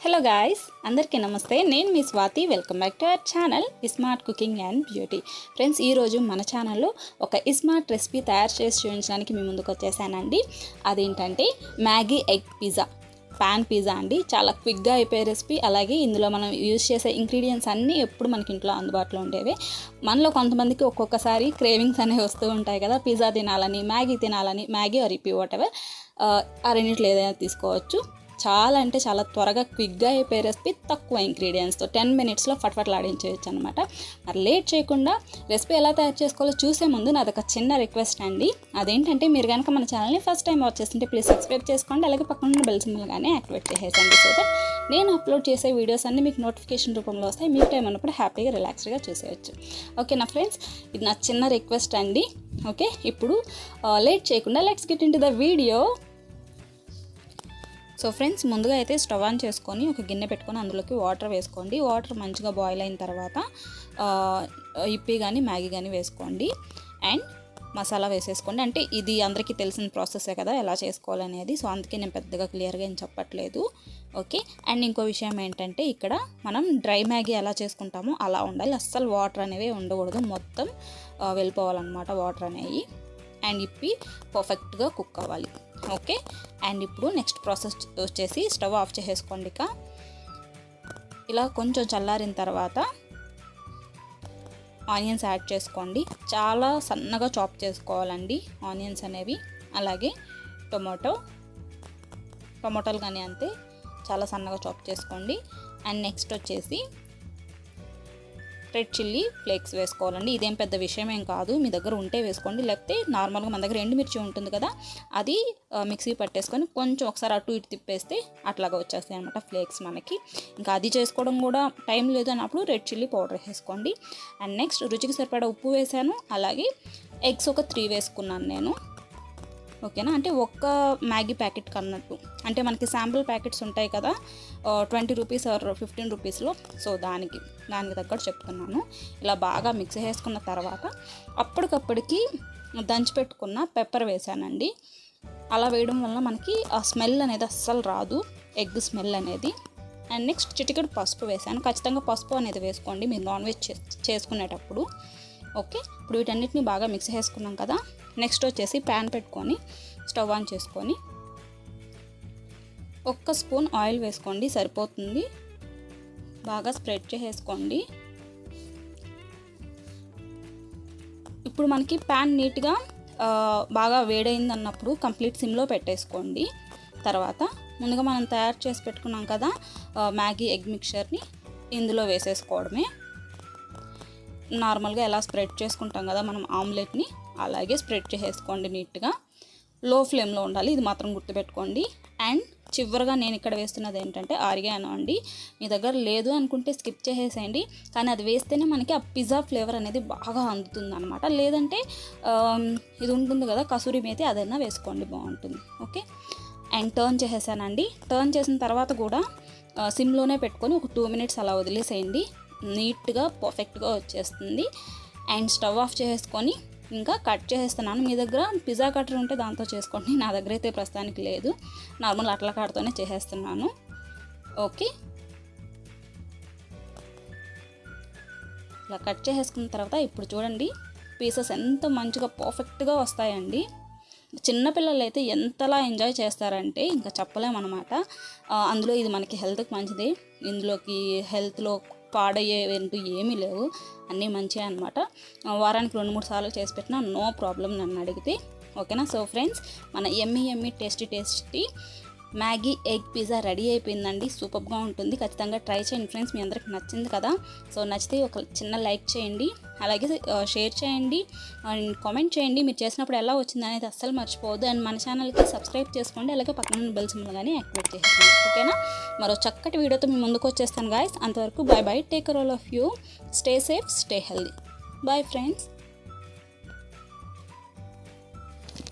Hello guys, అందరికీ నమస్తే. నేను మీ Swathi. Welcome back to our channel iSmart cooking and beauty. Friends, ఈరోజు మన ఛానల్లో ఒక ఇస్మార్ట్ రెసిపీ తయారు చేసి చూపించడానికి మీ ముందుకు వచ్చేసానండి. అదేంటంటే Maggi egg pizza, pan pizza అండి. చాలా క్విక్గా అయిపోయే రెసిపీ. అలాగే ఇందులో మనం యూజ్ చేసే ఇంగ్రీడియంట్స్ అన్నీ ఎప్పుడు మనకి ఇంట్లో అందుబాటులో ఉండేవి. మనలో కొంతమందికి ఒక్కొక్కసారి క్రేవింగ్స్ అనేవి వస్తూ ఉంటాయి కదా, పిజ్జా తినాలని, మ్యాగీ ఆర్ ఇపీ వాట్ ఎవర్, ఆ రెండింటిలో ఏదైనా తీసుకోవచ్చు. చాలా అంటే చాలా త్వరగా క్విక్గా అయిపోయే రెసిపీ, తక్కువ ఇంగ్రీడియంట్స్తో 10 minutesలో ఫట్ఫట్లాడించేయచ్చు అనమాట. మరి లేట్ చేయకుండా రెసిపీ ఎలా తయారు చేసుకోవాలో చూసే ముందు నాదొక చిన్న రిక్వెస్ట్ అండి. అదేంటంటే, మీరు కనుక మన ఛానల్ని ఫస్ట్ టైం వాచ్ చేస్తుంటే ప్లీజ్ సబ్స్క్రైబ్ చేసుకోండి. అలాగే పక్కన బెల్ సింబల్ కానీ యాక్టివేట్ చేసేసండి. సో దట్ నేను అప్లోడ్ చేసే వీడియోస్ అన్నీ మీకు నోటిఫికేషన్ రూపంలో వస్తాయి. మీకు టైం ఉన్నప్పుడు హ్యాపీగా రిలాక్స్డ్గా చూసేయచ్చు. ఓకేనా ఫ్రెండ్స్, ఇది నా చిన్న రిక్వెస్ట్ అండి. ఓకే, ఇప్పుడు లేట్ చేయకుండా let's get in to the video. So friends, ముందుగా అయితే స్టవ్ ఆన్ చేసుకొని ఒక గిన్నె పెట్టుకొని అందులోకి వాటర్ వేసుకోండి. వాటర్ మంచిగా బాయిల్ అయిన తర్వాత ఇప్పి కానీ మ్యాగీ కానీ వేసుకోండి. అండ్ మసాలా వేసేసుకోండి. అంటే ఇది అందరికీ తెలిసిన ప్రాసెసే కదా ఎలా చేసుకోవాలనేది. సో అందుకే నేను పెద్దగా క్లియర్గా ఏం చెప్పట్లేదు. ఓకే, అండ్ ఇంకో విషయం ఏంటంటే, ఇక్కడ మనం డ్రై మ్యాగీ ఎలా చేసుకుంటామో అలా ఉండాలి. అస్సలు వాటర్ అనేవి ఉండకూడదు, మొత్తం వెళ్ళిపోవాలన్నమాట వాటర్ అనేవి. అండ్ ఇప్పి పర్ఫెక్ట్గా కుక్ అవ్వాలి. ఓకే, అండ్ ఇప్పుడు నెక్స్ట్ ప్రాసెస్ వచ్చేసి స్టవ్ ఆఫ్ చేసేసుకోండి. ఇక ఇలా కొంచెం చల్లారిన తర్వాత ఆనియన్స్ యాడ్ చేసుకోండి. చాలా సన్నగా చాప్ చేసుకోవాలండి ఆనియన్స్ అనేవి. అలాగే టొమాటోలు కానీ అంతే, చాలా సన్నగా చాప్ చేసుకోండి. అండ్ నెక్స్ట్ వచ్చేసి రెడ్ చిల్లీ ఫ్లేక్స్ వేసుకోవాలండి. ఇదేం పెద్ద విషయం ఏం కాదు, మీ దగ్గర ఉంటే వేసుకోండి. లేకపోతే నార్మల్గా మన దగ్గర ఎండుమిర్చి ఉంటుంది కదా, అది మిక్సీ పట్టేసుకొని కొంచెం ఒకసారి అటు ఇటు తిప్పేస్తే అట్లాగా వచ్చేస్తాయి అనమాట ఫ్లేక్స్ మనకి. ఇంకా అది చేసుకోవడం కూడా టైం లేదు అన్నప్పుడు రెడ్ చిల్లీ పౌడర్ వేసుకోండి. అండ్ నెక్స్ట్ రుచికి సరిపడా ఉప్పు వేసాను. అలాగే ఎగ్స్ ఒక 3 వేసుకున్నాను నేను. ఓకేనా, అంటే ఒక్క మ్యాగీ ప్యాకెట్ కన్నట్టు. అంటే మనకి శాంపుల్ ప్యాకెట్స్ ఉంటాయి కదా, 20 రూపీస్ ఆర్ 15 రూపీస్లో. సో దానికి తగ్గట్టు చెప్తున్నాను. ఇలా బాగా మిక్స్ చేసుకున్న తర్వాత అప్పటికప్పటికి దంచి పెట్టుకున్న పెప్పర్ వేసానండి. అలా వేయడం వల్ల మనకి ఆ స్మెల్ అనేది అస్సలు రాదు, ఎగ్ స్మెల్ అనేది. అండ్ నెక్స్ట్ చిటికెడు పసుపు వేసాను. ఖచ్చితంగా పసుపు అనేది వేసుకోండి మీరు నాన్ వెజ్ చేసుకునేటప్పుడు. ఓకే, ఇప్పుడు వీటన్నిటిని బాగా మిక్స్ చేసుకున్నాం కదా. నెక్స్ట్ వచ్చేసి ప్యాన్ పెట్టుకొని స్టవ్ ఆన్ చేసుకొని 1 స్పూన్ ఆయిల్ వేసుకోండి, సరిపోతుంది. బాగా స్ప్రెడ్ చేసేసుకోండి. ఇప్పుడు మనకి ప్యాన్ నీట్గా బాగా వేడైంది అన్నప్పుడు కంప్లీట్ సిమ్లో పెట్టేసుకోండి. తర్వాత ముందుగా మనం తయారు చేసి పెట్టుకున్నాం కదా మ్యాగీ ఎగ్ మిక్చర్ని ఇందులో వేసేసుకోవడమే. నార్మల్గా ఎలా స్ప్రెడ్ చేసుకుంటాం కదా మనం ఆమ్లెట్ని, అలాగే స్ప్రెడ్ చేసేసుకోండి నీట్గా. లో ఫ్లేమ్లో ఉండాలి, ఇది మాత్రం గుర్తుపెట్టుకోండి. అండ్ చివరిగా నేను ఇక్కడ వేస్తున్నది ఏంటంటే ఆరిగానో అండి. మీ దగ్గర లేదు అనుకుంటే స్కిప్ చేసేసేయండి, కానీ అది వేస్తేనే మనకి ఆ పిజ్జా ఫ్లేవర్ అనేది బాగా అందుతుంది అనమాట. లేదంటే ఇది ఉంటుంది కదా కసూరి మేతి, అదైనా వేసుకోండి, బాగుంటుంది. ఓకే, అండ్ టర్న్ చేసేసానండి. టర్న్ చేసిన తర్వాత కూడా సిమ్లోనే పెట్టుకొని ఒక 2 minutes అలా వదిలేసేయండి. నీట్గా పర్ఫెక్ట్గా వచ్చేస్తుంది. అండ్ స్టవ్ ఆఫ్ చేసుకొని ఇంకా కట్ చేసేస్తున్నాను. మీ దగ్గర పిజ్జా కట్టర్ ఉంటే దాంతో చేసుకోండి, నా దగ్గర అయితే ప్రస్తుతానికి లేదు. నార్మల్ అట్ల కాడతోనే చేసేస్తున్నాను. ఓకే, ఇలా కట్ చేసేసుకున్న తర్వాత ఇప్పుడు చూడండి పీసెస్ ఎంత మంచిగా పర్ఫెక్ట్గా వస్తాయండి. చిన్నపిల్లలు అయితే ఎంతలా ఎంజాయ్ చేస్తారంటే ఇంకా చెప్పలేమన్నమాట. అందులో ఇది మనకి హెల్త్కి మంచిది. ఇందులోకి హెల్త్లో పాడయ్యేంటూ ఏమీ లేవు, అన్నీ మంచిగా అనమాట. వారానికి 2-3 సార్లు చేసి పెట్టినా నో ప్రాబ్లం నన్ను అడిగితే. ఓకేనా, సో ఫ్రెండ్స్, మన Emmy tasty Maggi egg pizza ready అయిపోయిందండి. సూపర్గా ఉంటుంది, ఖచ్చితంగా ట్రై చేయండి ఫ్రెండ్స్. మీ అందరికి నచ్చింది కదా. సో నచ్చితే ఒక చిన్న లైక్ చేయండి, అలాగే షేర్ చేయండి అండ్ కామెంట్ చేయండి. మీరు చేసినప్పుడు ఎలా వచ్చింది అనేది అస్సలు మర్చిపోవద్దు. అండ్ మన ఛానల్కి సబ్స్క్రైబ్ చేసుకోండి, అలాగే పక్కన బెల్ సింబల్ కానీ యాక్టివేట్ చేసేయండి. ఓకేనా, మరో చక్కటి వీడియోతో మీ ముందుకు వచ్చేస్తాను గాయస్. అంతవరకు bye bye, take care all of you, stay safe, stay healthy. Bye friends.